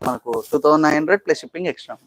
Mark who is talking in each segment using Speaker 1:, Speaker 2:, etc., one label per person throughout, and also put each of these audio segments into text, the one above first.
Speaker 1: మనకు 2900 plus shipping extra.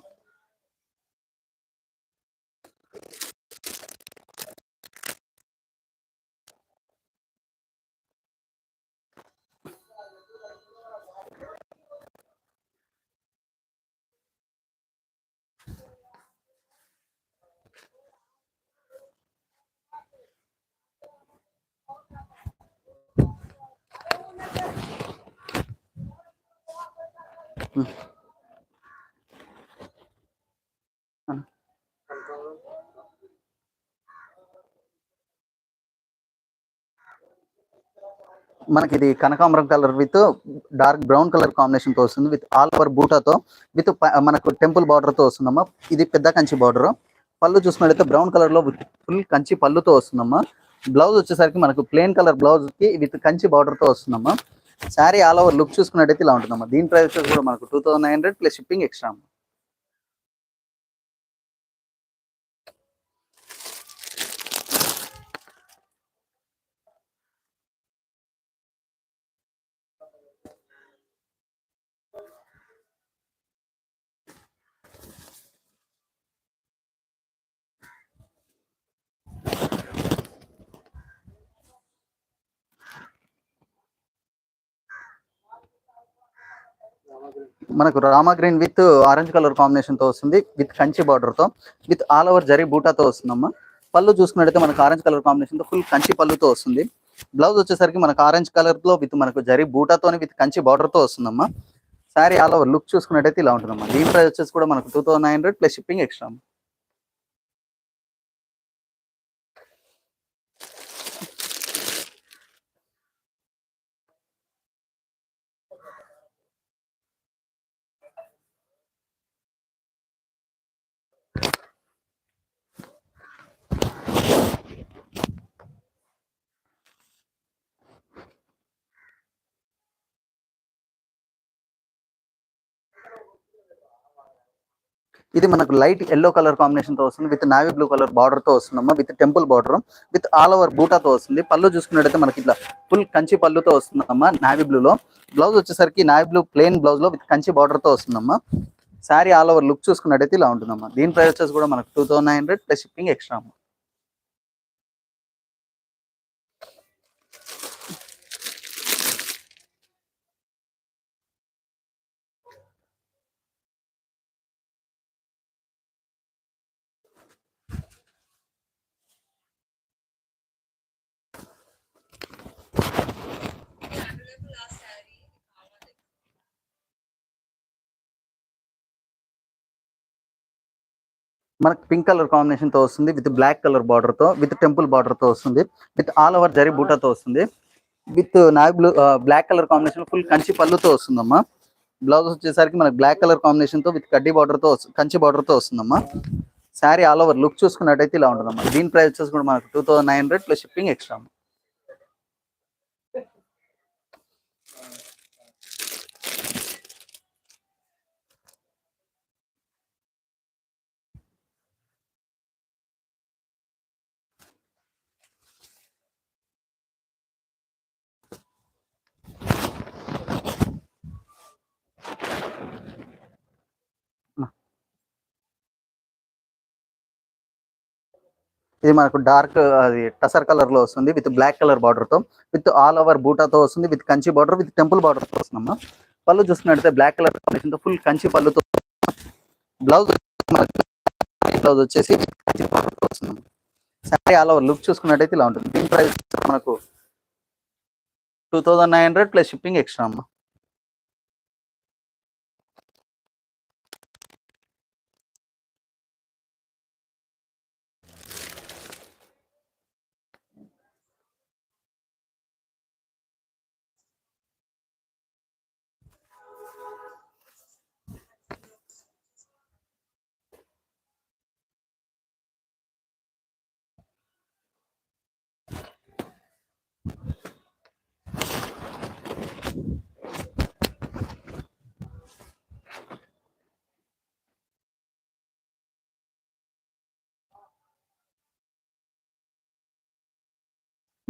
Speaker 1: మనకి ఇది కనకాంబరం colour with dark brown colour combination తో వస్తుంది, విత్ ఆల్ ఓవర్ బూటాతో, విత్ మనకు టెంపుల్ బార్డర్ తో వస్తుందమ్మా. ఇది పెద్ద కంచి బార్డర్. పళ్ళు చూసుకున్నట్లయితే బ్రౌన్ కలర్ లో ఫుల్ కంచి పళ్ళుతో వస్తుందమ్మా. బ్లౌజ్ వచ్చేసరికి మనకు ప్లెయిన్ కలర్ బ్లౌజ్ కి విత్ కంచి బార్డర్ తో వస్తుందమ్మా. శారీ ఆల్ ఓవర్ లుక్ చూసుకున్నట్టయితే ఇలా ఉంటుందమ్మా. దీని ప్రైస్ కూడా మనకు 2900 ప్లస్ షిప్పింగ్ ఎక్స్ట్రా. మనకు Rama green with orange colour combination తో వస్తుంది, విత్ కంచి బార్డర్ తో, విత్ ఆల్ ఓవర్ జరీ బూటాతో వస్తుందమ్మా. పళ్ళు చూసుకున్నట్టయితే మనకు ఆరెంజ్ కలర్ కాంబినేషన్ తో ఫుల్ కంచి పళ్ళుతో వస్తుంది. బ్లౌజ్ వచ్చేసరికి మనకు ఆరెంజ్ కలర్ లో విత్ మనకు జరీ బూటాతోని విత్ కంచి బార్డర్ తో వస్తుందమ్మా. శారీ ఆల్ ఓవర్ లుక్ చూసుకున్నట్టయితే ఇలా ఉంటుందమ్మా. దీని ప్రైస్ వచ్చేసి కూడా మనకు 2900 ప్లస్ షిప్పింగ్ ఎక్స్ట్రా. ఇది మనకు లైట్ ఎల్లో కలర్ కాంబినేషన్ తో వస్తుంది, with navy blue colour border తో వస్తుందమ్మా, with temple border, with all over బూటాతో వస్తుంది. పళ్ళు చూసుకున్నట్టయితే మనకి ఇట్లా ఫుల్ కంచి పళ్ళుతో వస్తుందమ్మా నావీ బ్లూ లో. బ్లౌజ్ వచ్చేసరికి నావీ బ్లూ ప్లెయిన్ బ్లౌజ్ లో విత్ కంచి బార్డర్ తో వస్తుందమ్మా. శారీ ఆల్ ఓవర్ లుక్ చూసుకున్నట్టయితే ఇలా ఉంటుందమ్మా. దీని ప్రైస్ వచ్చేసి కూడా మనకు 2900 ప్లస్ షిప్పింగ్ ఎక్స్ట్రా. మనకు పింక్ కలర్ కాంబినేషన్ తో వస్తుంది, విత్ బ్లాక్ కలర్ బార్డర్ తో, విత్ టెంపుల్ బార్డర్ తో వస్తుంది, విత్ ఆల్ ఓవర్ జరీ బూటాతో వస్తుంది, with navy blue black colour combination full Kanchi పళ్ళుతో వస్తుందమ్మా. బ్లౌజ్ వచ్చేసరికి మనకు బ్లాక్ కలర్ కాంబినేషన్ తో విత్ కడ్డీ బార్డర్ తో కంచి బార్డర్ తో వస్తుందమ్మా. శారీ ఆల్ ఓవర్ లుక్ చూసుకున్నట్టయితే ఇలా ఉంటుందమ్మా. దీని ప్రైస్ వచ్చేసి కూడా మనకు 2900 ప్లస్ షిప్పింగ్ ఎక్స్ట్రా. ఇది మనకు డార్క్ అది టసర్ కలర్ లో వస్తుంది, విత్ బ్లాక్ కలర్ బార్డర్ తో, విత్ ఆల్ ఓవర్ బూటాతో వస్తుంది, with Kanchi border, with temple border తో వస్తుందమ్మా. పళ్ళు చూసుకున్నట్టయితే బ్లాక్ కలర్ కాంబినేషన్ తో ఫుల్ కంచి పళ్ళుతో. బ్లౌజ్ బ్లౌజ్ వచ్చేసి కంచి బార్డర్ తో వస్తుంది. శారీ ఆల్ ఓవర్ లుక్ చూసుకున్నట్టయితే ఇలా ఉంటుంది. దీని ప్రైస్ మనకు 2900 ప్లస్ షిప్పింగ్ ఎక్స్ట్రా అమ్మా.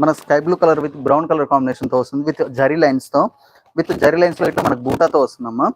Speaker 1: మన sky blue colour with brown colour combination తో వస్తుంది, విత్ జరీ లైన్స్ తో, విత్ జరీ లైన్స్ లో ఇట్లా మనకు బూటాతో వస్తుందమ్మా.